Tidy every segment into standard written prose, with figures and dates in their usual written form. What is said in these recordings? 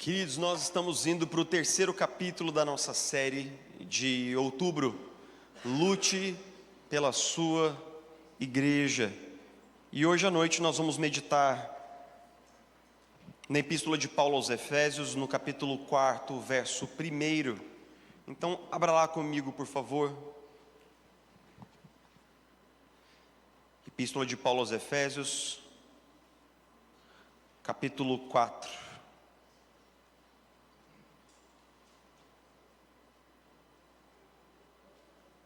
Queridos, nós estamos indo para o terceiro capítulo da nossa série de outubro, Lute pela sua igreja. E hoje à noite nós vamos meditar na Epístola de Paulo aos Efésios, no capítulo 4, verso 1. Então, abra lá comigo, por favor. Epístola de Paulo aos Efésios, capítulo 4.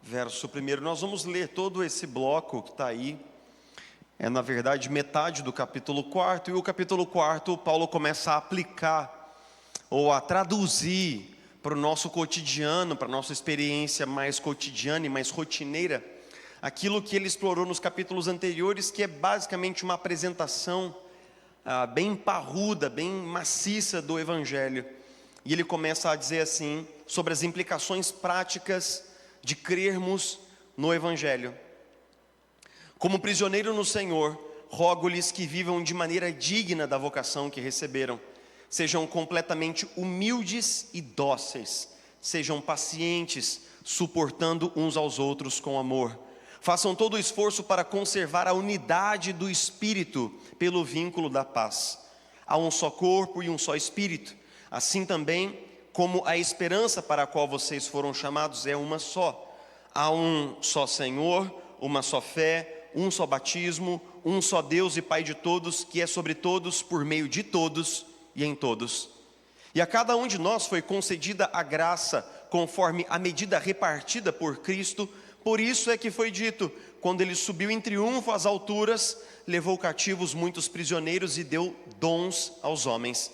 Verso 1, nós vamos ler todo esse bloco que está aí, na verdade metade do capítulo 4, e o capítulo 4 Paulo começa a aplicar, ou a traduzir para o nosso cotidiano, para a nossa experiência mais cotidiana e mais rotineira, aquilo que ele explorou nos capítulos anteriores, que é basicamente uma apresentação bem parruda, bem maciça do Evangelho, e ele começa a dizer assim, sobre as implicações práticas de crermos no Evangelho. Como prisioneiro no Senhor, rogo-lhes que vivam de maneira digna da vocação que receberam. Sejam completamente humildes e dóceis. Sejam pacientes, suportando uns aos outros com amor. Façam todo o esforço para conservar a unidade do Espírito pelo vínculo da paz. Há um só corpo e um só Espírito. Assim também, como a esperança para a qual vocês foram chamados é uma só. Há um só Senhor, uma só fé, um só batismo, um só Deus e Pai de todos, que é sobre todos, por meio de todos e em todos. E a cada um de nós foi concedida a graça, conforme a medida repartida por Cristo. Por isso é que foi dito, quando ele subiu em triunfo às alturas, levou cativos muitos prisioneiros e deu dons aos homens.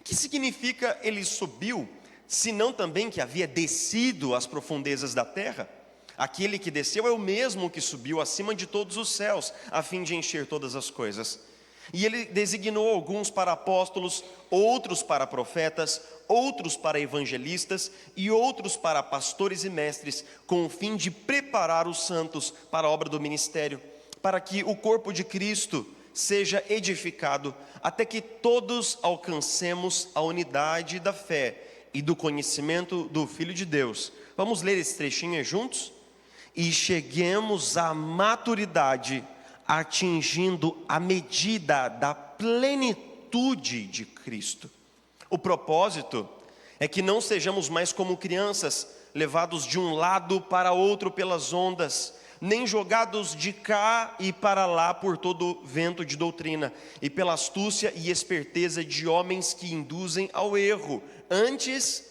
Que significa ele subiu, senão também que havia descido às profundezas da terra? Aquele que desceu é o mesmo que subiu acima de todos os céus, a fim de encher todas as coisas. E ele designou alguns para apóstolos, outros para profetas, outros para evangelistas e outros para pastores e mestres, com o fim de preparar os santos para a obra do ministério, para que o corpo de Cristo seja edificado, até que todos alcancemos a unidade da fé e do conhecimento do Filho de Deus. Vamos ler esse trechinho juntos? E cheguemos à maturidade, atingindo a medida da plenitude de Cristo. O propósito é que não sejamos mais como crianças, levados de um lado para outro pelas ondas, nem jogados de cá e para lá por todo vento de doutrina, e pela astúcia e esperteza de homens que induzem ao erro. Antes,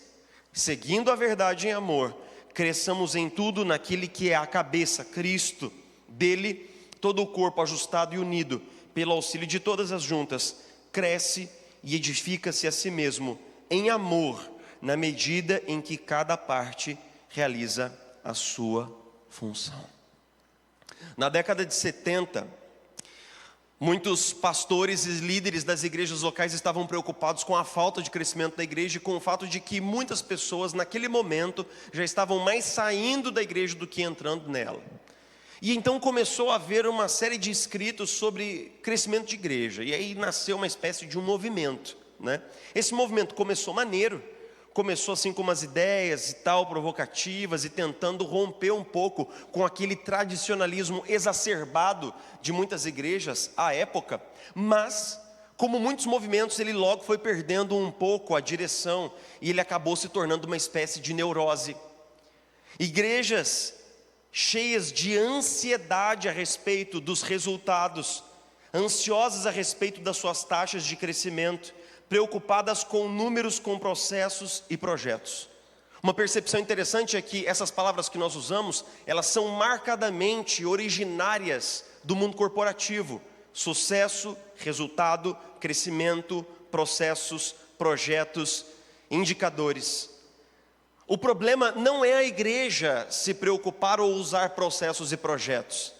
seguindo a verdade em amor, cresçamos em tudo naquele que é a cabeça, Cristo. Dele, todo o corpo ajustado e unido, pelo auxílio de todas as juntas, cresce e edifica-se a si mesmo, em amor, na medida em que cada parte realiza a sua função. Na década de 70, muitos pastores e líderes das igrejas locais estavam preocupados com a falta de crescimento da igreja e com o fato de que muitas pessoas naquele momento já estavam mais saindo da igreja do que entrando nela. E então começou a haver uma série de escritos sobre crescimento de igreja, e aí nasceu uma espécie de um movimento, né? Esse movimento começou maneiro, começou assim com umas ideias e tal, provocativas, e tentando romper um pouco com aquele tradicionalismo exacerbado de muitas igrejas à época. Mas, como muitos movimentos, ele logo foi perdendo um pouco a direção, e ele acabou se tornando uma espécie de neurose. Igrejas cheias de ansiedade a respeito dos resultados, ansiosas a respeito das suas taxas de crescimento, preocupadas com números, com processos e projetos. Uma percepção interessante é que essas palavras que nós usamos, elas são marcadamente originárias do mundo corporativo: sucesso, resultado, crescimento, processos, projetos, indicadores. O problema não é a igreja se preocupar ou usar processos e projetos.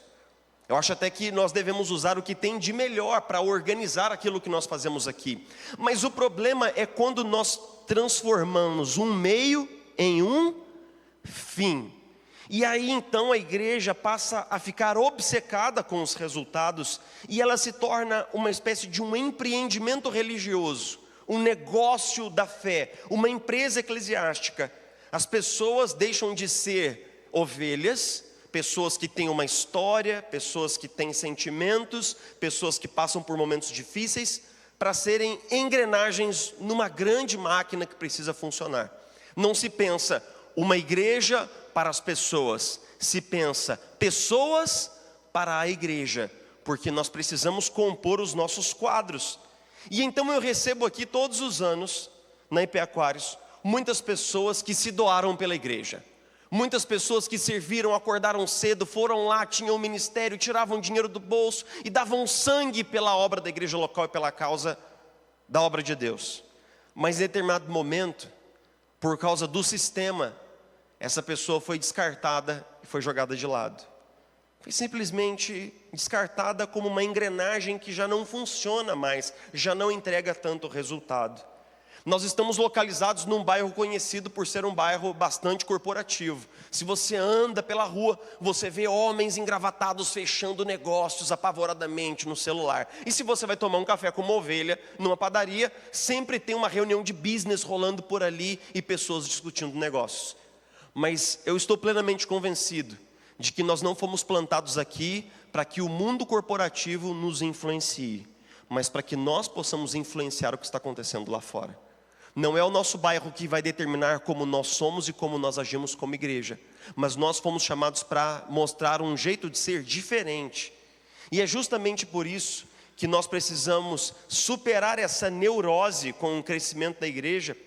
Eu acho até que nós devemos usar o que tem de melhor para organizar aquilo que nós fazemos aqui. Mas o problema é quando nós transformamos um meio em um fim. E aí então a igreja passa a ficar obcecada com os resultados, e ela se torna uma espécie de um empreendimento religioso, um negócio da fé, uma empresa eclesiástica, as pessoas deixam de ser ovelhas, pessoas que têm uma história, pessoas que têm sentimentos, pessoas que passam por momentos difíceis, para serem engrenagens numa grande máquina que precisa funcionar. Não se pensa uma igreja para as pessoas, se pensa pessoas para a igreja, porque nós precisamos compor os nossos quadros. E então eu recebo aqui todos os anos, na IP Aquários, muitas pessoas que se doaram pela igreja. Muitas pessoas que serviram, acordaram cedo, foram lá, tinham um ministério, tiravam dinheiro do bolso e davam sangue pela obra da igreja local e pela causa da obra de Deus. Mas em determinado momento, por causa do sistema, essa pessoa foi descartada e foi jogada de lado. Foi simplesmente descartada como uma engrenagem que já não funciona mais, já não entrega tanto resultado. Nós estamos localizados num bairro conhecido por ser um bairro bastante corporativo. Se você anda pela rua, você vê homens engravatados fechando negócios apavoradamente no celular. E se você vai tomar um café com uma ovelha numa padaria, sempre tem uma reunião de business rolando por ali e pessoas discutindo negócios. Mas eu estou plenamente convencido de que nós não fomos plantados aqui para que o mundo corporativo nos influencie, mas para que nós possamos influenciar o que está acontecendo lá fora. Não é o nosso bairro que vai determinar como nós somos e como nós agimos como igreja, mas nós fomos chamados para mostrar um jeito de ser diferente. E é justamente por isso que nós precisamos superar essa neurose com o crescimento da igreja,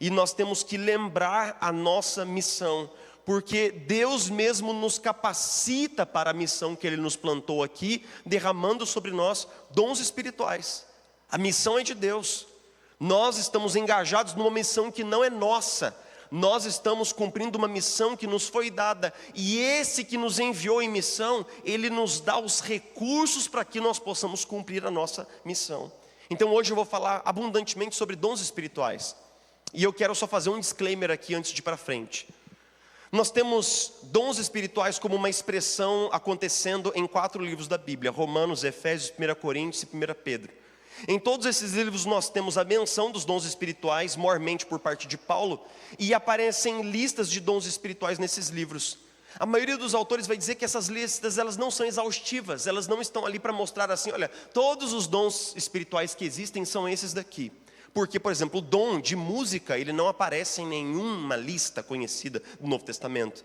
e nós temos que lembrar a nossa missão, porque Deus mesmo nos capacita para a missão que Ele nos plantou aqui, derramando sobre nós dons espirituais. A missão é de Deus. Nós estamos engajados numa missão que não é nossa. Nós estamos cumprindo uma missão que nos foi dada. E esse que nos enviou em missão, Ele nos dá os recursos para que nós possamos cumprir a nossa missão. Então hoje eu vou falar abundantemente sobre dons espirituais. E eu quero só fazer um disclaimer aqui antes de ir para frente. Nós temos dons espirituais como uma expressão acontecendo em 4 livros da Bíblia: Romanos, Efésios, 1 Coríntios e 1 Pedro. Em todos esses livros nós temos a menção dos dons espirituais, maiormente por parte de Paulo, e aparecem listas de dons espirituais nesses livros. A maioria dos autores vai dizer que essas listas elas não são exaustivas, elas não estão ali para mostrar assim, olha, todos os dons espirituais que existem são esses daqui. Porque, por exemplo, o dom de música, ele não aparece em nenhuma lista conhecida do Novo Testamento.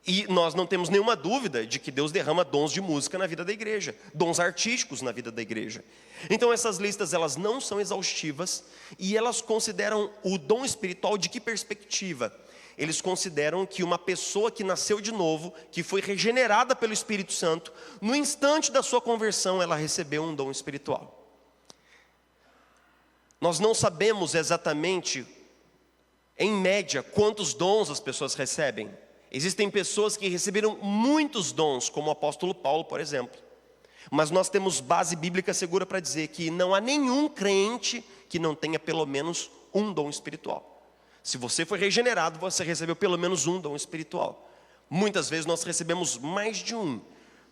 E nós não temos nenhuma dúvida de que Deus derrama dons de música na vida da igreja, dons artísticos na vida da igreja. Então essas listas elas não são exaustivas e elas consideram o dom espiritual de que perspectiva? Eles consideram que uma pessoa que nasceu de novo, que foi regenerada pelo Espírito Santo, no instante da sua conversão ela recebeu um dom espiritual. Nós não sabemos exatamente, em média, quantos dons as pessoas recebem. Existem pessoas que receberam muitos dons, como o apóstolo Paulo, por exemplo. Mas nós temos base bíblica segura para dizer que não há nenhum crente que não tenha pelo menos um dom espiritual. Se você foi regenerado, você recebeu pelo menos um dom espiritual. Muitas vezes nós recebemos mais de um,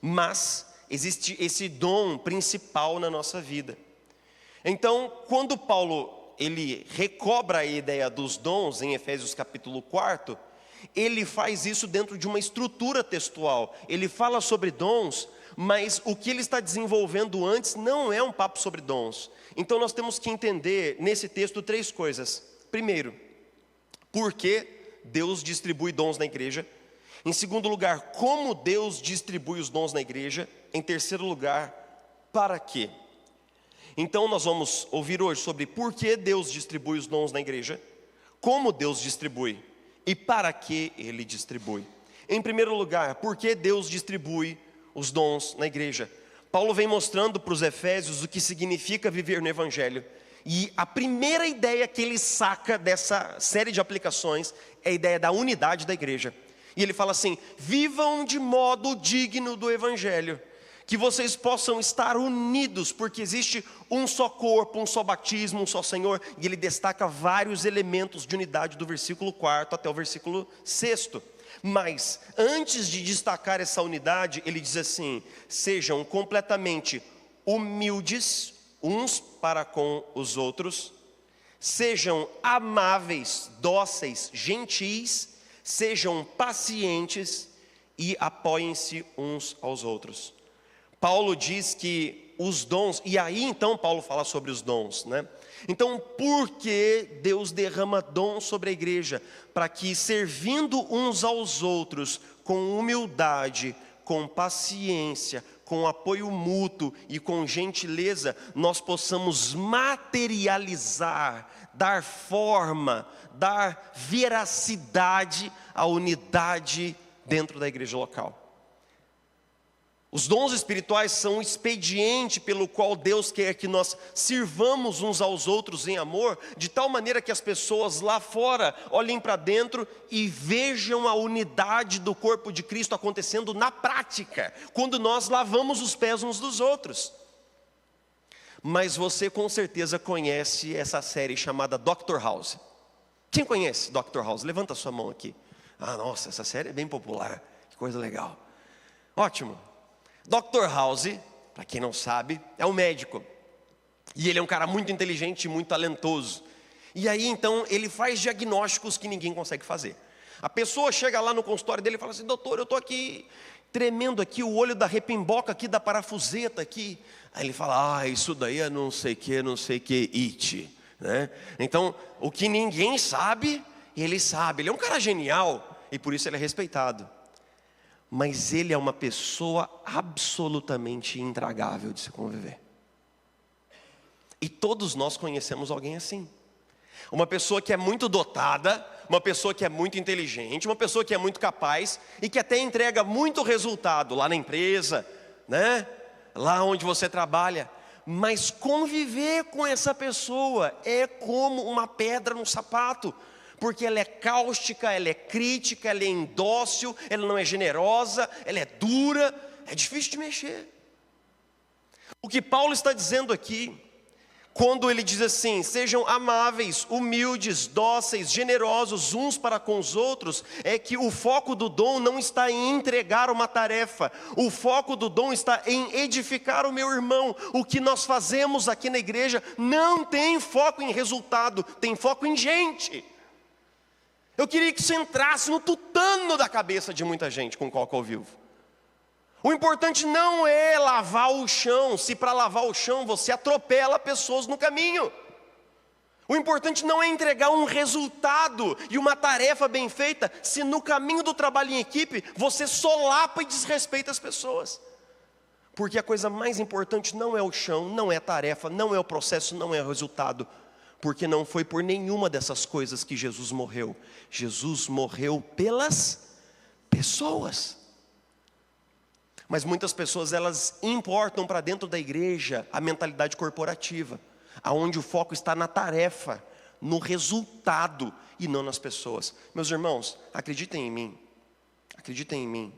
mas existe esse dom principal na nossa vida. Então, quando Paulo ele recobra a ideia dos dons em Efésios capítulo 4, ele faz isso dentro de uma estrutura textual. Ele fala sobre dons, mas o que ele está desenvolvendo antes não é um papo sobre dons. Então nós temos que entender nesse texto 3 coisas. Primeiro, por que Deus distribui dons na igreja? Em segundo lugar, como Deus distribui os dons na igreja? Em terceiro lugar, para quê? Então nós vamos ouvir hoje sobre por que Deus distribui os dons na igreja, como Deus distribui e para que Ele distribui. Em primeiro lugar, por que Deus distribui os dons na igreja? Paulo vem mostrando para os Efésios o que significa viver no Evangelho. E a primeira ideia que ele saca dessa série de aplicações é a ideia da unidade da igreja. E ele fala assim: vivam de modo digno do Evangelho, que vocês possam estar unidos, porque existe um só corpo, um só batismo, um só Senhor. E ele destaca vários elementos de unidade do versículo 4 até o versículo 6. Mas, antes de destacar essa unidade, ele diz assim: sejam completamente humildes uns para com os outros, Sejam amáveis, dóceis, gentis, sejam pacientes e apoiem-se uns aos outros. Paulo diz que os dons, e aí então Paulo fala sobre os dons, né? Então, por que Deus derrama dons sobre a igreja? Para que, servindo uns aos outros com humildade, com paciência, com apoio mútuo e com gentileza, nós possamos materializar, dar forma, dar veracidade à unidade dentro da igreja local. Os dons espirituais são o expediente pelo qual Deus quer que nós sirvamos uns aos outros em amor, de tal maneira que as pessoas lá fora olhem para dentro e vejam a unidade do corpo de Cristo acontecendo na prática, quando nós lavamos os pés uns dos outros. Mas você com certeza conhece essa série chamada Dr. House. Quem conhece Dr. House? Levanta a sua mão aqui. Ah, nossa, essa série é bem popular, que coisa legal. Ótimo. Dr. House, para quem não sabe, é um médico. E ele é um cara muito inteligente e muito talentoso. E aí então ele faz diagnósticos que ninguém consegue fazer. A pessoa chega lá no consultório dele e fala assim: doutor, eu estou aqui tremendo aqui, o olho da repimboca aqui, da parafuseta aqui. Aí ele fala: isso daí é não sei que, it, né? Então, o que ninguém sabe, ele sabe. Ele é um cara genial e por isso ele é respeitado. Mas ele é uma pessoa absolutamente intragável de se conviver. E todos nós conhecemos alguém assim. Uma pessoa que é muito dotada, uma pessoa que é muito inteligente, uma pessoa que é muito capaz e que até entrega muito resultado lá na empresa, né? Lá onde você trabalha. Mas conviver com essa pessoa é como uma pedra no sapato. Porque ela é cáustica, ela é crítica, ela é indócil, ela não é generosa, ela é dura, é difícil de mexer. O que Paulo está dizendo aqui, quando ele diz assim: sejam amáveis, humildes, dóceis, generosos uns para com os outros, é que o foco do dom não está em entregar uma tarefa, o foco do dom está em edificar o meu irmão. O que nós fazemos aqui na igreja não tem foco em resultado, tem foco em gente. Eu queria que isso entrasse no tutano da cabeça de muita gente com coca ao vivo. O importante não é lavar o chão, se para lavar o chão você atropela pessoas no caminho. O importante não é entregar um resultado e uma tarefa bem feita, se no caminho do trabalho em equipe você solapa e desrespeita as pessoas. Porque a coisa mais importante não é o chão, não é a tarefa, não é o processo, não é o resultado. Porque não foi por nenhuma dessas coisas que Jesus morreu. Jesus morreu pelas pessoas. Mas muitas pessoas, elas importam para dentro da igreja a mentalidade corporativa, aonde o foco está na tarefa, no resultado e não nas pessoas. Meus irmãos, acreditem em mim. Acreditem em mim.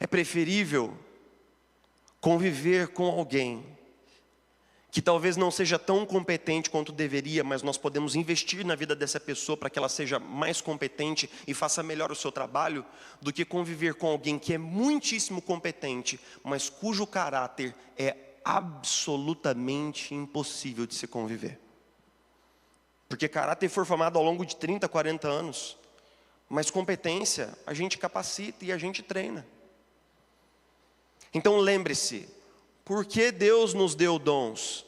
É preferível conviver com alguém que talvez não seja tão competente quanto deveria, mas nós podemos investir na vida dessa pessoa para que ela seja mais competente e faça melhor o seu trabalho, do que conviver com alguém que é muitíssimo competente, mas cujo caráter é absolutamente impossível de se conviver. Porque caráter foi formado ao longo de 30, 40 anos, mas competência a gente capacita e a gente treina. Então lembre-se, por que Deus nos deu dons?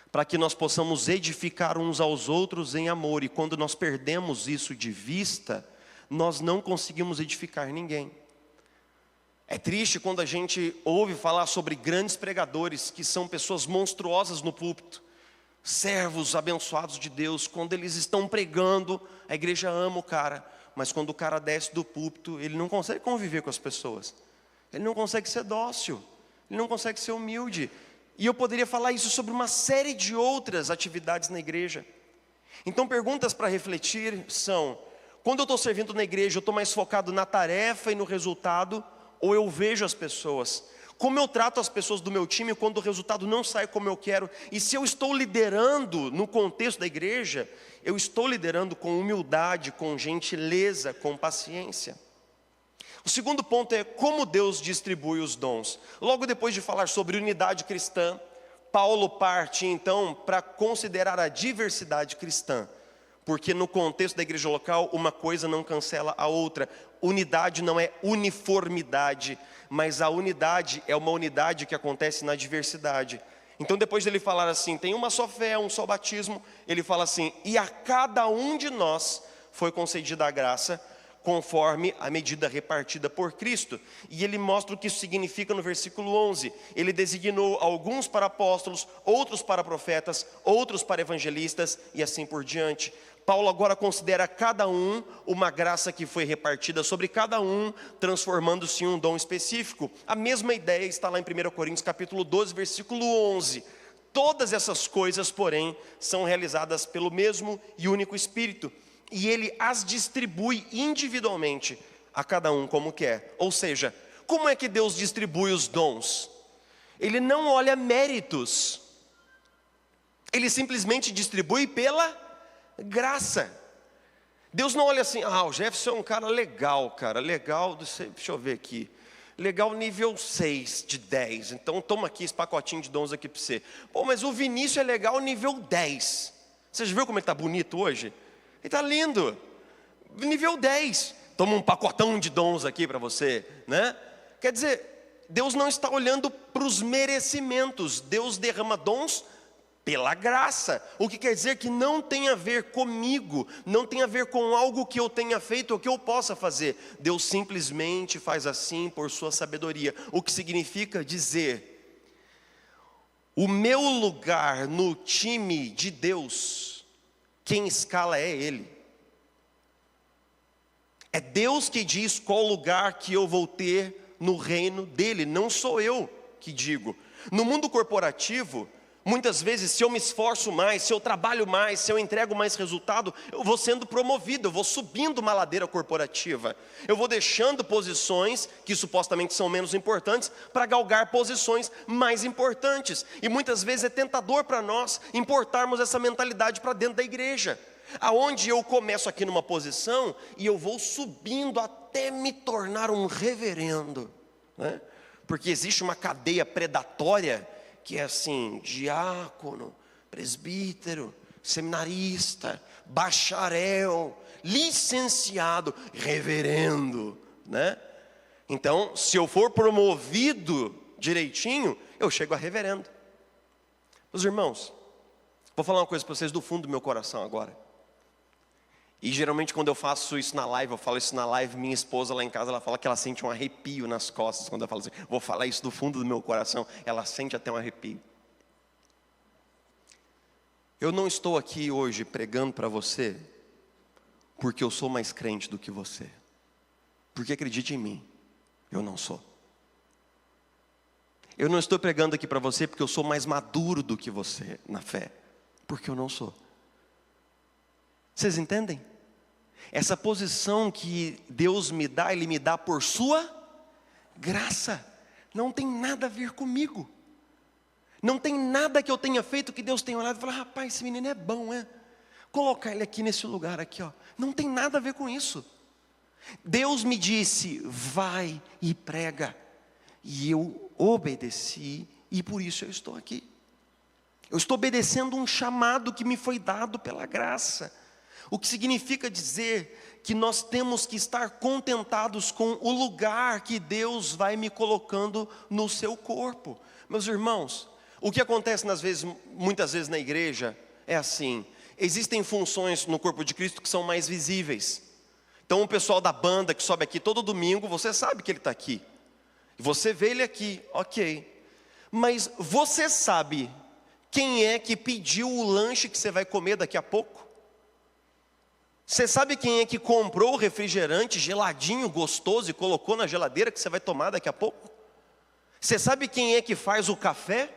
Para que nós possamos edificar uns aos outros em amor. E quando nós perdemos isso de vista, nós não conseguimos edificar ninguém. É triste quando a gente ouve falar sobre grandes pregadores, que são pessoas monstruosas no púlpito, servos abençoados de Deus. Quando eles estão pregando, a igreja ama o cara. Mas quando o cara desce do púlpito, ele não consegue conviver com as pessoas. Ele não consegue ser dócil. Ele não consegue ser humilde. E eu poderia falar isso sobre uma série de outras atividades na igreja. Então, perguntas para refletir são: quando eu estou servindo na igreja, eu estou mais focado na tarefa e no resultado, ou eu vejo as pessoas? Como eu trato as pessoas do meu time quando o resultado não sai como eu quero? E se eu estou liderando no contexto da igreja, eu estou liderando com humildade, com gentileza, com paciência? O segundo ponto é como Deus distribui os dons. Logo depois de falar sobre unidade cristã, Paulo parte então para considerar a diversidade cristã, porque no contexto da igreja local, uma coisa não cancela a outra. Unidade não é uniformidade, mas a unidade é uma unidade que acontece na diversidade. Então depois dele falar assim, tem uma só fé, um só batismo, ele fala assim, e a cada um de nós foi concedida a graça, conforme a medida repartida por Cristo. E ele mostra o que isso significa no versículo 11. Ele designou alguns para apóstolos, outros para profetas, outros para evangelistas e assim por diante. Paulo agora considera cada um uma graça que foi repartida sobre cada um, transformando-se em um dom específico. A mesma ideia está lá em 1 Coríntios capítulo 12, versículo 11. Todas essas coisas, porém, são realizadas pelo mesmo e único Espírito, e ele as distribui individualmente a cada um como quer. Ou seja, como é que Deus distribui os dons? Ele não olha méritos, ele simplesmente distribui pela graça. Deus não olha assim, o Jefferson é um cara legal, deixa eu ver aqui, legal nível 6 de 10, então toma aqui esse pacotinho de dons aqui para você. Pô, mas o Vinícius é legal nível 10, você já viu como ele está bonito hoje? Ele está lindo, nível 10, toma um pacotão de dons aqui para você, né? Quer dizer, Deus não está olhando para os merecimentos, Deus derrama dons pela graça, o que quer dizer que não tem a ver comigo, não tem a ver com algo que eu tenha feito ou que eu possa fazer. Deus simplesmente faz assim por sua sabedoria, o que significa dizer, o meu lugar no time de Deus, quem escala é Ele. É Deus que diz qual lugar que eu vou ter no reino dEle, não sou eu que digo. No mundo corporativo, muitas vezes, se eu me esforço mais, se eu trabalho mais, se eu entrego mais resultado, eu vou sendo promovido, eu vou subindo uma ladeira corporativa. Eu vou deixando posições que supostamente são menos importantes para galgar posições mais importantes. E muitas vezes é tentador para nós importarmos essa mentalidade para dentro da igreja. Aonde eu começo aqui numa posição e eu vou subindo até me tornar um reverendo, né? Porque existe uma cadeia predatória que é assim, diácono, presbítero, seminarista, bacharel, licenciado, reverendo, né? Então, se eu for promovido direitinho, eu chego a reverendo. Meus irmãos, vou falar uma coisa para vocês do fundo do meu coração agora. E geralmente quando eu faço isso na live, eu falo isso na live, minha esposa lá em casa, ela fala que ela sente um arrepio nas costas quando eu falo assim, vou falar isso do fundo do meu coração, ela sente até um arrepio. Eu não estou aqui hoje pregando para você, porque eu sou mais crente do que você. Porque acredite em mim, eu não sou. Eu não estou pregando aqui para você porque eu sou mais maduro do que você na fé, porque eu não sou. Vocês entendem? Essa posição que Deus me dá, Ele me dá por sua graça. Não tem nada a ver comigo. Não tem nada que eu tenha feito que Deus tenha olhado e falado, rapaz, esse menino é bom, é? Colocar ele aqui nesse lugar aqui, ó. Não tem nada a ver com isso. Deus me disse, vai e prega. E eu obedeci e por isso eu estou aqui. Eu estou obedecendo um chamado que me foi dado pela graça. O que significa dizer que nós temos que estar contentados com o lugar que Deus vai me colocando no seu corpo. Meus irmãos, o que acontece muitas vezes na igreja é assim, existem funções no corpo de Cristo que são mais visíveis. Então o pessoal da banda que sobe aqui todo domingo, você sabe que ele está aqui. Você vê ele aqui, ok. Mas você sabe quem é que pediu o lanche que você vai comer daqui a pouco? Você sabe quem é que comprou o refrigerante geladinho, gostoso e colocou na geladeira que você vai tomar daqui a pouco? Você sabe quem é que faz o café?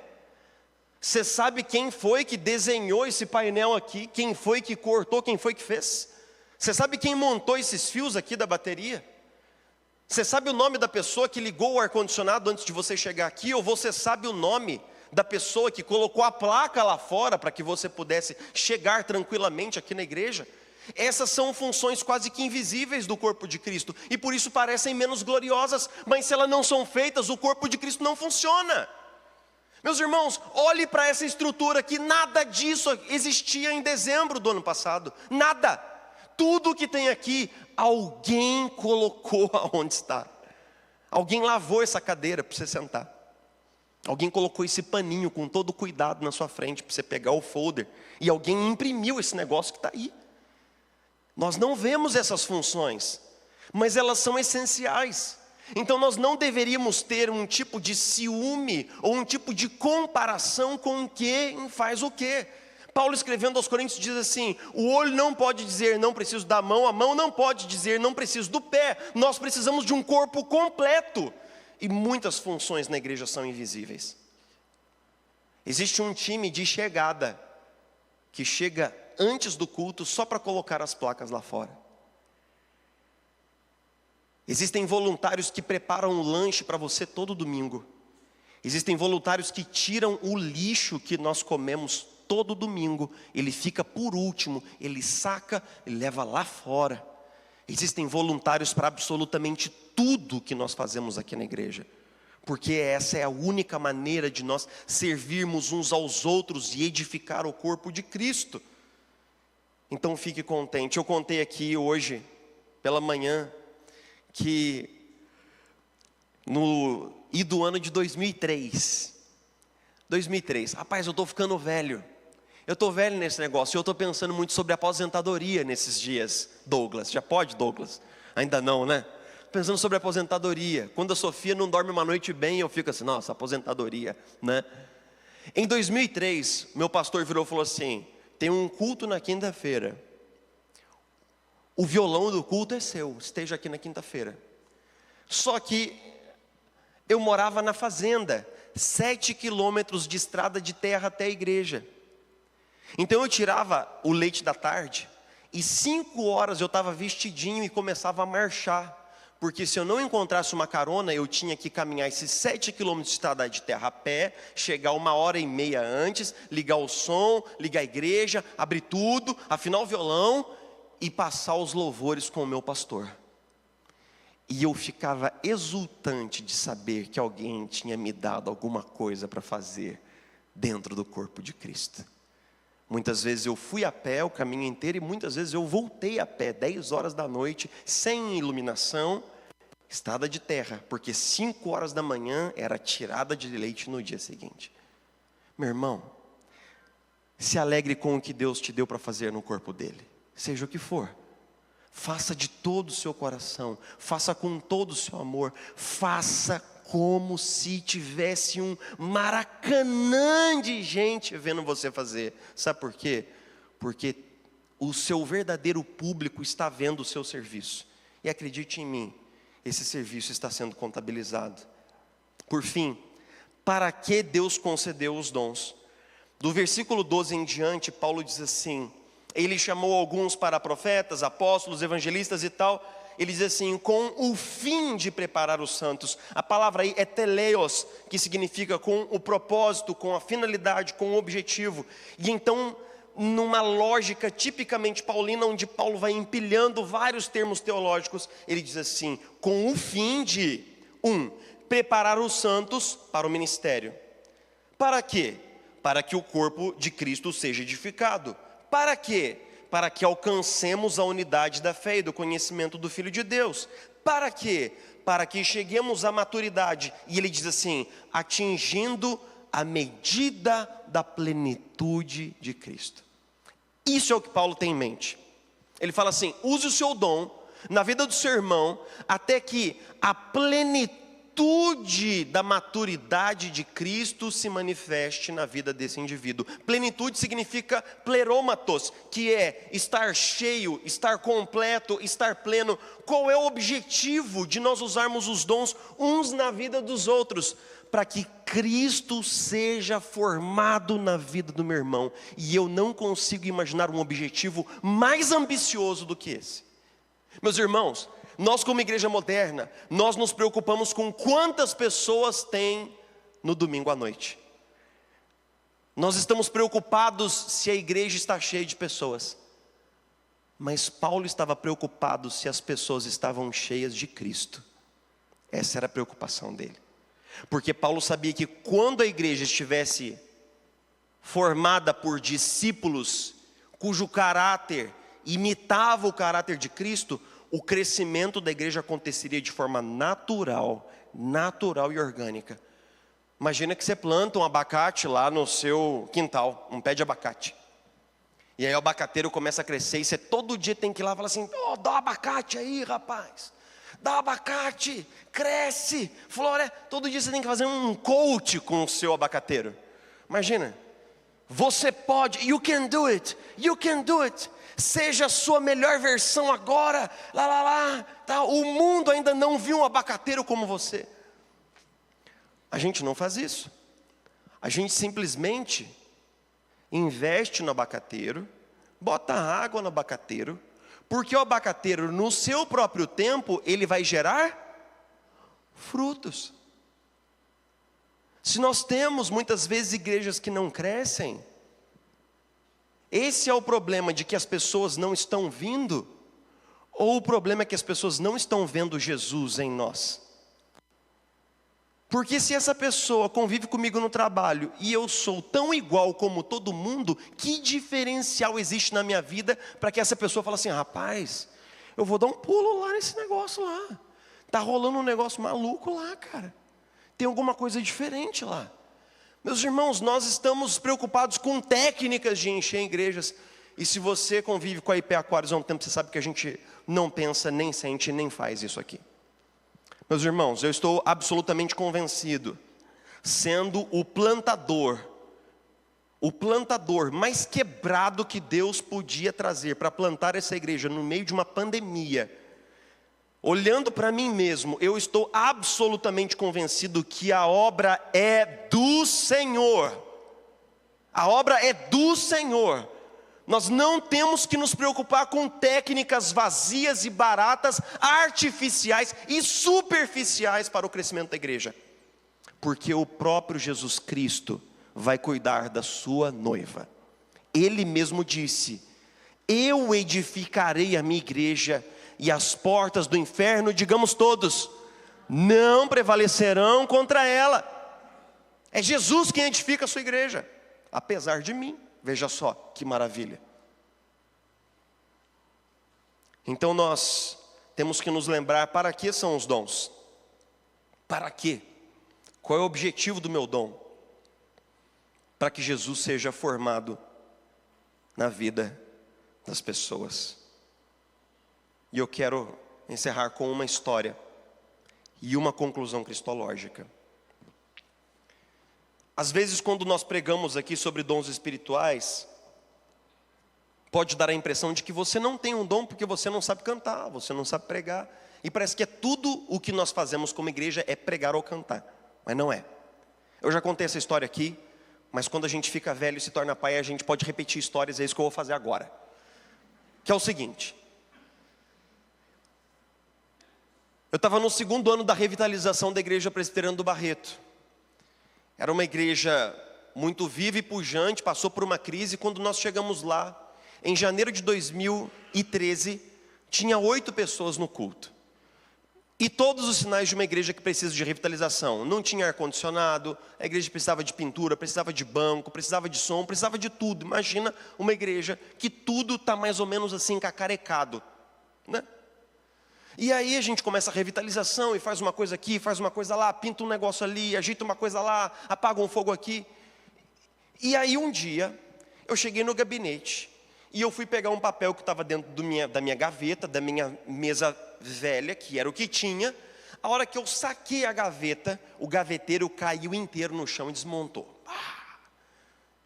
Você sabe quem foi que desenhou esse painel aqui? Quem foi que cortou? Quem foi que fez? Você sabe quem montou esses fios aqui da bateria? Você sabe o nome da pessoa que ligou o ar-condicionado antes de você chegar aqui? Ou você sabe o nome da pessoa que colocou a placa lá fora para que você pudesse chegar tranquilamente aqui na igreja? Essas são funções quase que invisíveis do corpo de Cristo e por isso parecem menos gloriosas, mas se elas não são feitas, o corpo de Cristo não funciona. Meus irmãos, olhe para essa estrutura aqui, nada disso existia em dezembro do ano passado, nada. Tudo que tem aqui, alguém colocou aonde está. Alguém lavou essa cadeira para você sentar. Alguém colocou esse paninho com todo cuidado na sua frente para você pegar o folder. E alguém imprimiu esse negócio que está aí. Nós não vemos essas funções, mas elas são essenciais. Então nós não deveríamos ter um tipo de ciúme ou um tipo de comparação com quem faz o quê. Paulo escrevendo aos Coríntios diz assim: o olho não pode dizer não preciso da mão, a mão não pode dizer não preciso do pé. Nós precisamos de um corpo completo. E muitas funções na igreja são invisíveis. Existe um time de chegada que chega antes do culto só para colocar as placas lá fora. Existem voluntários que preparam um lanche para você todo domingo. Existem voluntários que tiram o lixo que nós comemos todo domingo. Ele fica por último, ele saca e leva lá fora. Existem voluntários para absolutamente tudo que nós fazemos aqui na igreja. Porque essa é a única maneira de nós servirmos uns aos outros e edificar o corpo de Cristo. Então fique contente. Eu contei aqui hoje, pela manhã, que do ano de 2003, rapaz, eu estou ficando velho. Eu estou velho nesse negócio, eu estou pensando muito sobre aposentadoria nesses dias. Douglas, já pode, Douglas? Ainda não, né? Pensando sobre aposentadoria. Quando a Sofia não dorme uma noite bem, eu fico assim, nossa, aposentadoria, né? Em 2003, meu pastor virou e falou assim: tem um culto na quinta-feira. O violão do culto é seu, esteja aqui na quinta-feira. Só que eu morava na fazenda, 7 quilômetros de estrada de terra até a igreja. Então eu tirava o leite da tarde e 5 horas eu estava vestidinho e começava a marchar. Porque se eu não encontrasse uma carona, eu tinha que caminhar esses 7 quilômetros de estrada de terra a pé, chegar 1h30 antes, ligar o som, ligar a igreja, abrir tudo, afinar o violão e passar os louvores com o meu pastor. E eu ficava exultante de saber que alguém tinha me dado alguma coisa para fazer dentro do corpo de Cristo. Muitas vezes eu fui a pé o caminho inteiro e muitas vezes eu voltei a pé, 10 horas da noite, sem iluminação, estrada de terra, porque 5 horas da manhã era tirada de leite no dia seguinte. Meu irmão, se alegre com o que Deus te deu para fazer no corpo dele, seja o que for. Faça de todo o seu coração, faça com todo o seu amor, faça como se tivesse um Maracanã de gente vendo você fazer. Sabe por quê? Porque o seu verdadeiro público está vendo o seu serviço. E acredite em mim, esse serviço está sendo contabilizado. Por fim, para que Deus concedeu os dons? Do versículo 12 em diante, Paulo diz assim: ele chamou alguns para profetas, apóstolos, evangelistas e tal. Ele diz assim: com o fim de preparar os santos. A palavra aí é teleios, que significa com o propósito, com a finalidade, com o objetivo. E então, numa lógica tipicamente paulina, onde Paulo vai empilhando vários termos teológicos, ele diz assim: com o fim de, preparar os santos para o ministério. Para quê? Para que o corpo de Cristo seja edificado. Para quê? Para que alcancemos a unidade da fé e do conhecimento do Filho de Deus. Para quê? Para que cheguemos à maturidade. E ele diz assim: atingindo a medida da plenitude de Cristo. Isso é o que Paulo tem em mente. Ele fala assim: use o seu dom na vida do seu irmão, até que a plenitude da maturidade de Cristo se manifeste na vida desse indivíduo. Plenitude significa pleromatos, que é estar cheio, estar completo, estar pleno. Qual é o objetivo de nós usarmos os dons uns na vida dos outros? Para que Cristo seja formado na vida do meu irmão. E eu não consigo imaginar um objetivo mais ambicioso do que esse. Meus irmãos, nós como igreja moderna, nós nos preocupamos com quantas pessoas tem no domingo à noite. Nós estamos preocupados se a igreja está cheia de pessoas. Mas Paulo estava preocupado se as pessoas estavam cheias de Cristo. Essa era a preocupação dele. Porque Paulo sabia que quando a igreja estivesse formada por discípulos cujo caráter imitava o caráter de Cristo, o crescimento da igreja aconteceria de forma natural e orgânica. Imagina que você planta um abacate lá no seu quintal, um pé de abacate. E aí o abacateiro começa a crescer e você todo dia tem que ir lá e falar assim: oh, dá um abacate aí, rapaz. Dá um abacate, cresce, flora. Todo dia você tem que fazer um coach com o seu abacateiro. Imagina. Você pode, you can do it. Seja a sua melhor versão agora. Tá? O mundo ainda não viu um abacateiro como você. A gente não faz isso. A gente simplesmente investe no abacateiro, bota água no abacateiro, porque o abacateiro, no seu próprio tempo, ele vai gerar frutos. Se nós temos muitas vezes igrejas que não crescem, esse é o problema de que as pessoas não estão vindo, ou o problema é que as pessoas não estão vendo Jesus em nós. Porque se essa pessoa convive comigo no trabalho e eu sou tão igual como todo mundo, que diferencial existe na minha vida para que essa pessoa fale assim: rapaz, eu vou dar um pulo lá nesse negócio lá. Tá rolando um negócio maluco lá, cara. Tem alguma coisa diferente lá. Meus irmãos, nós estamos preocupados com técnicas de encher igrejas. E se você convive com a IP Aquários há um tempo, você sabe que a gente não pensa, nem sente, nem faz isso aqui. Meus irmãos, eu estou absolutamente convencido, sendo o plantador mais quebrado que Deus podia trazer para plantar essa igreja no meio de uma pandemia, olhando para mim mesmo, eu estou absolutamente convencido que a obra é do Senhor. A obra é do Senhor. Nós não temos que nos preocupar com técnicas vazias e baratas, artificiais e superficiais para o crescimento da igreja. Porque o próprio Jesus Cristo vai cuidar da sua noiva. Ele mesmo disse: eu edificarei a minha igreja e as portas do inferno, digamos todos, não prevalecerão contra ela. É Jesus quem edifica a sua igreja, apesar de mim. Veja só que maravilha. Então nós temos que nos lembrar para que são os dons. Para quê? Qual é o objetivo do meu dom? Para que Jesus seja formado na vida das pessoas. E eu quero encerrar com uma história e uma conclusão cristológica. Às vezes, quando nós pregamos aqui sobre dons espirituais, pode dar a impressão de que você não tem um dom porque você não sabe cantar, você não sabe pregar. E parece que tudo o que nós fazemos como igreja é pregar ou cantar. Mas não é. Eu já contei essa história aqui, mas quando a gente fica velho e se torna pai, a gente pode repetir histórias, é isso que eu vou fazer agora. Que é o seguinte. Eu estava no 2º ano da revitalização da igreja presbiteriana do Barreto. Era uma igreja muito viva e pujante, passou por uma crise. Quando nós chegamos lá, em janeiro de 2013, tinha 8 pessoas no culto. E todos os sinais de uma igreja que precisa de revitalização. Não tinha ar-condicionado, a igreja precisava de pintura, precisava de banco, precisava de som, precisava de tudo. Imagina uma igreja que tudo está mais ou menos assim cacarecado, né? E aí a gente começa a revitalização e faz uma coisa aqui, faz uma coisa lá, pinta um negócio ali, ajeita uma coisa lá, apaga um fogo aqui. E aí um dia, eu cheguei no gabinete e eu fui pegar um papel que estava dentro da minha gaveta, da minha mesa velha, que era o que tinha. A hora que eu saquei a gaveta, o gaveteiro caiu inteiro no chão e desmontou.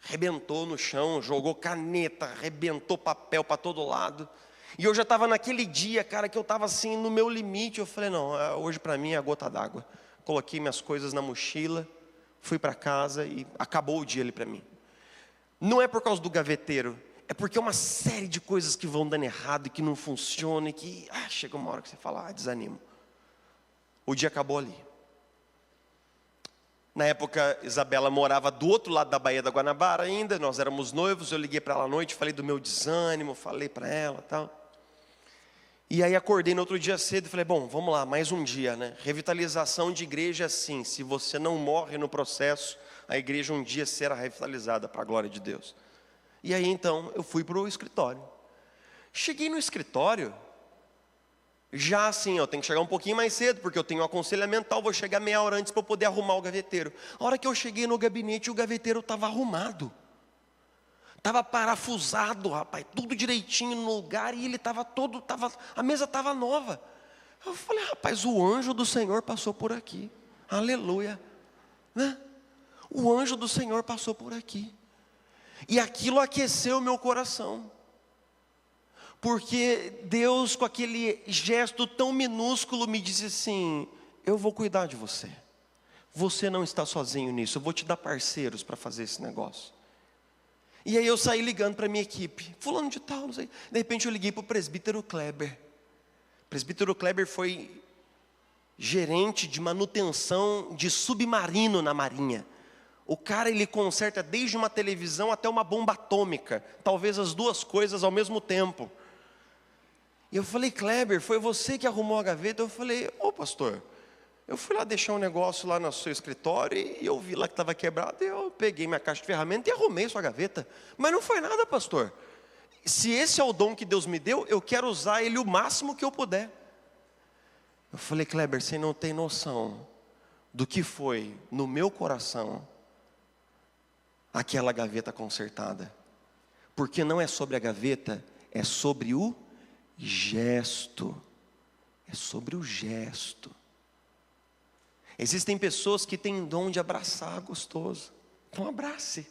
Arrebentou no chão, jogou caneta, arrebentou papel para todo lado. E eu já estava naquele dia, cara, que eu estava assim no meu limite. Eu falei, não, hoje para mim é a gota d'água. Coloquei minhas coisas na mochila, fui para casa e acabou o dia ali para mim. Não é por causa do gaveteiro, é porque é uma série de coisas que vão dando errado e que não funcionam e que chega uma hora que você fala, desanimo. O dia acabou ali. Na época, Isabela morava do outro lado da Baía da Guanabara ainda, nós éramos noivos. Eu liguei para ela à noite, falei do meu desânimo, falei para ela e tal. E aí acordei no outro dia cedo e falei, bom, vamos lá, mais um dia, né? Revitalização de igreja é assim, se você não morre no processo, a igreja um dia será revitalizada para a glória de Deus. E aí então eu fui para o escritório. Cheguei no escritório, já assim, eu tenho que chegar um pouquinho mais cedo, porque eu tenho um aconselhamento tal, vou chegar meia hora antes para eu poder arrumar o gaveteiro. A hora que eu cheguei no gabinete, o gaveteiro estava arrumado. Estava parafusado, rapaz, tudo direitinho no lugar, e ele estava todo, a mesa estava nova. Eu falei, rapaz, o anjo do Senhor passou por aqui, aleluia, né? O anjo do Senhor passou por aqui, e aquilo aqueceu o meu coração, porque Deus, com aquele gesto tão minúsculo, me disse assim, eu vou cuidar de você, você não está sozinho nisso, eu vou te dar parceiros para fazer esse negócio. E aí eu saí ligando para a minha equipe, fulano de tal, não sei. De repente eu liguei para o presbítero Kleber. O presbítero Kleber foi gerente de manutenção de submarino na marinha. O cara, ele conserta desde uma televisão até uma bomba atômica, talvez as duas coisas ao mesmo tempo. E eu falei, Kleber, foi você que arrumou a gaveta? Eu falei, ô pastor, eu fui lá deixar um negócio lá no seu escritório e eu vi lá que estava quebrado, e eu peguei minha caixa de ferramentas e arrumei sua gaveta. Mas não foi nada, pastor. Se esse é o dom que Deus me deu, eu quero usar ele o máximo que eu puder. Eu falei, Kleber, você não tem noção do que foi no meu coração aquela gaveta consertada. Porque não é sobre a gaveta, é sobre o gesto. É sobre o gesto. Existem pessoas que têm dom de abraçar gostoso, então abrace.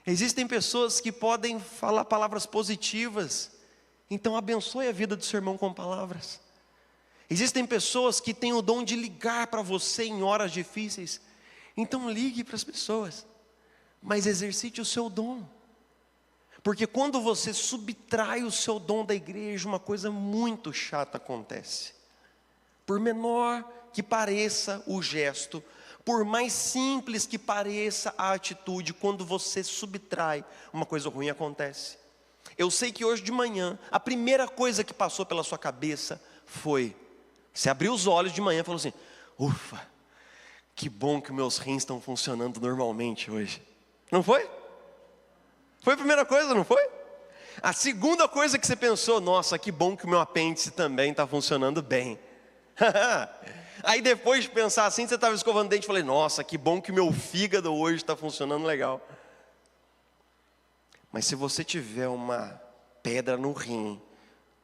Existem pessoas que podem falar palavras positivas, então abençoe a vida do seu irmão com palavras. Existem pessoas que têm o dom de ligar para você em horas difíceis, então ligue para as pessoas, mas exercite o seu dom. Porque quando você subtrai o seu dom da igreja, uma coisa muito chata acontece. Por menor que pareça o gesto, por mais simples que pareça a atitude, quando você subtrai, uma coisa ruim acontece. Eu sei que hoje de manhã, a primeira coisa que passou pela sua cabeça foi, você abriu os olhos de manhã e falou assim, ufa, que bom que meus rins estão funcionando normalmente hoje. Não foi? Foi a primeira coisa, não foi? A segunda coisa que você pensou, nossa, que bom que o meu apêndice também está funcionando bem. Aí depois de pensar assim, você estava escovando dente e falei, nossa, que bom que meu fígado hoje está funcionando legal. Mas se você tiver uma pedra no rim,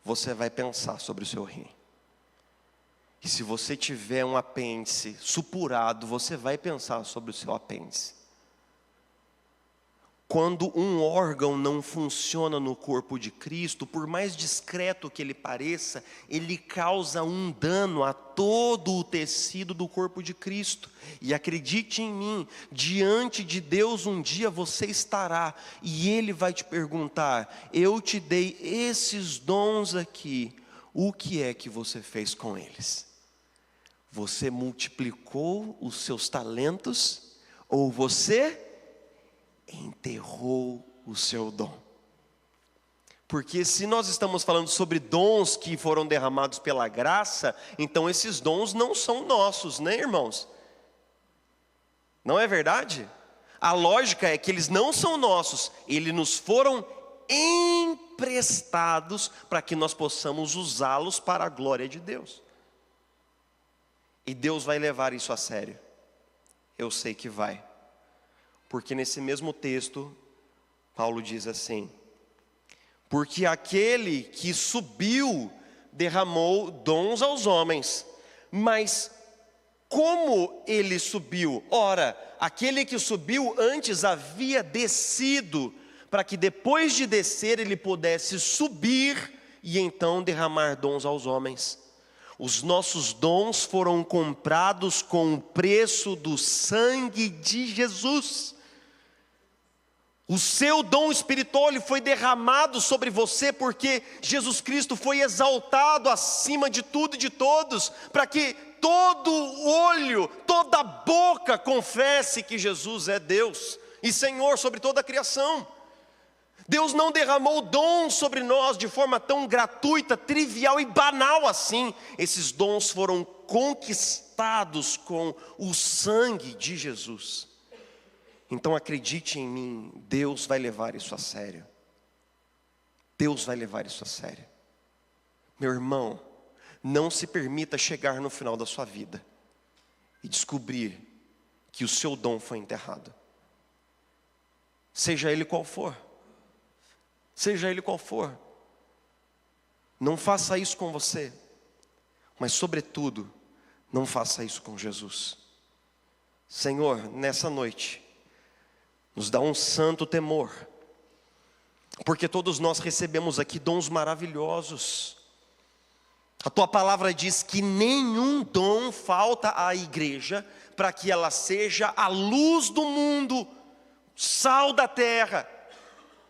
você vai pensar sobre o seu rim. E se você tiver um apêndice supurado, você vai pensar sobre o seu apêndice. Quando um órgão não funciona no corpo de Cristo, por mais discreto que ele pareça, ele causa um dano a todo o tecido do corpo de Cristo. E acredite em mim, diante de Deus um dia você estará, e Ele vai te perguntar, eu te dei esses dons aqui, o que é que você fez com eles? Você multiplicou os seus talentos, ou você enterrou o seu dom? Porque se nós estamos falando sobre dons que foram derramados pela graça, então esses dons não são nossos, né, irmãos? Não é verdade? A lógica é que eles não são nossos, eles nos foram emprestados para que nós possamos usá-los para a glória de Deus. E Deus vai levar isso a sério. Eu sei que vai. Porque nesse mesmo texto, Paulo diz assim, porque aquele que subiu derramou dons aos homens, mas como ele subiu? Ora, aquele que subiu antes havia descido, para que depois de descer ele pudesse subir e então derramar dons aos homens. Os nossos dons foram comprados com o preço do sangue de Jesus. O seu dom espiritual ele foi derramado sobre você porque Jesus Cristo foi exaltado acima de tudo e de todos, para que todo olho, toda boca confesse que Jesus é Deus e Senhor sobre toda a criação. Deus não derramou dons sobre nós de forma tão gratuita, trivial e banal assim. Esses dons foram conquistados com o sangue de Jesus. Então acredite em mim, Deus vai levar isso a sério. Deus vai levar isso a sério. Meu irmão, não se permita chegar no final da sua vida e descobrir que o seu dom foi enterrado. Seja ele qual for. Seja ele qual for. Não faça isso com você. Mas sobretudo, não faça isso com Jesus. Senhor, nessa noite, nos dá um santo temor. Porque todos nós recebemos aqui dons maravilhosos. A tua palavra diz que nenhum dom falta à igreja, para que ela seja a luz do mundo, sal da terra.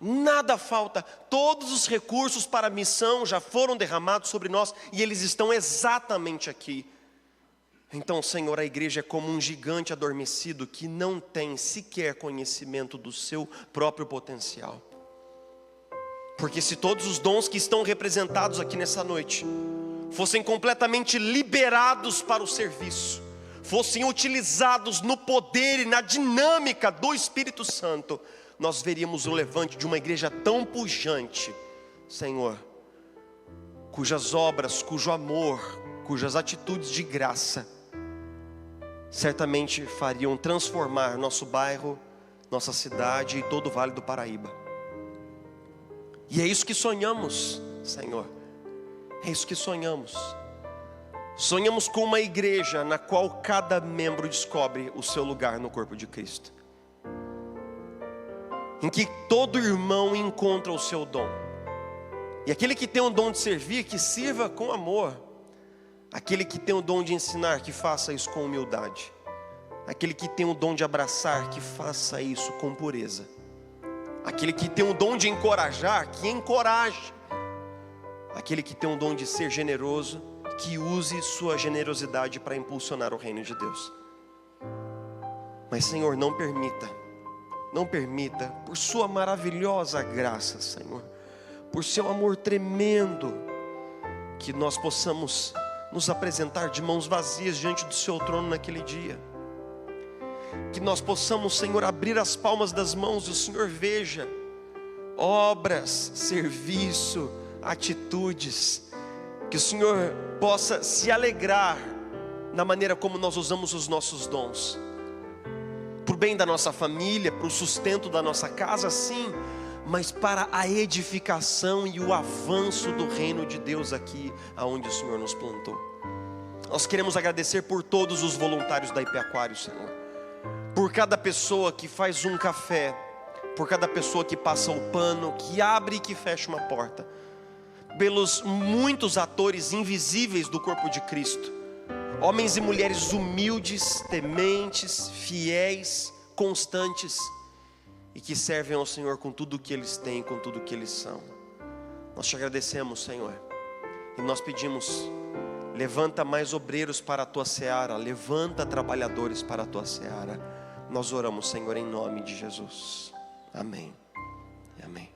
Nada falta, todos os recursos para a missão já foram derramados sobre nós, e eles estão exatamente aqui. Então, Senhor, a igreja é como um gigante adormecido, que não tem sequer conhecimento do seu próprio potencial. Porque se todos os dons que estão representados aqui nessa noite fossem completamente liberados para o serviço, fossem utilizados no poder e na dinâmica do Espírito Santo, nós veríamos o levante de uma igreja tão pujante, Senhor, cujas obras, cujo amor, cujas atitudes de graça certamente fariam transformar nosso bairro, nossa cidade e todo o Vale do Paraíba. E é isso que sonhamos, Senhor. É isso que sonhamos. Sonhamos com uma igreja na qual cada membro descobre o seu lugar no corpo de Cristo, em que todo irmão encontra o seu dom. E aquele que tem o dom de servir, que sirva com amor. Aquele que tem o dom de ensinar, que faça isso com humildade. Aquele que tem o dom de abraçar, que faça isso com pureza. Aquele que tem o dom de encorajar, que encoraje. Aquele que tem o dom de ser generoso, que use sua generosidade para impulsionar o reino de Deus. Mas, Senhor, não permita, por sua maravilhosa graça, Senhor, por seu amor tremendo, que nós possamos nos apresentar de mãos vazias diante do seu trono naquele dia. Que nós possamos, Senhor, abrir as palmas das mãos e o Senhor veja obras, serviço, atitudes. Que o Senhor possa se alegrar na maneira como nós usamos os nossos dons, para o bem da nossa família, para o sustento da nossa casa, sim, mas para a edificação e o avanço do reino de Deus aqui, aonde o Senhor nos plantou. Nós queremos agradecer por todos os voluntários da IP Aquário, Senhor, por cada pessoa que faz um café, por cada pessoa que passa o pano, que abre e que fecha uma porta, pelos muitos atores invisíveis do corpo de Cristo, homens e mulheres humildes, tementes, fiéis, constantes, e que servem ao Senhor com tudo o que eles têm, com tudo o que eles são. Nós te agradecemos, Senhor, e nós pedimos: levanta mais obreiros para a tua seara, levanta trabalhadores para a tua seara. Nós oramos, Senhor, em nome de Jesus. Amém. Amém.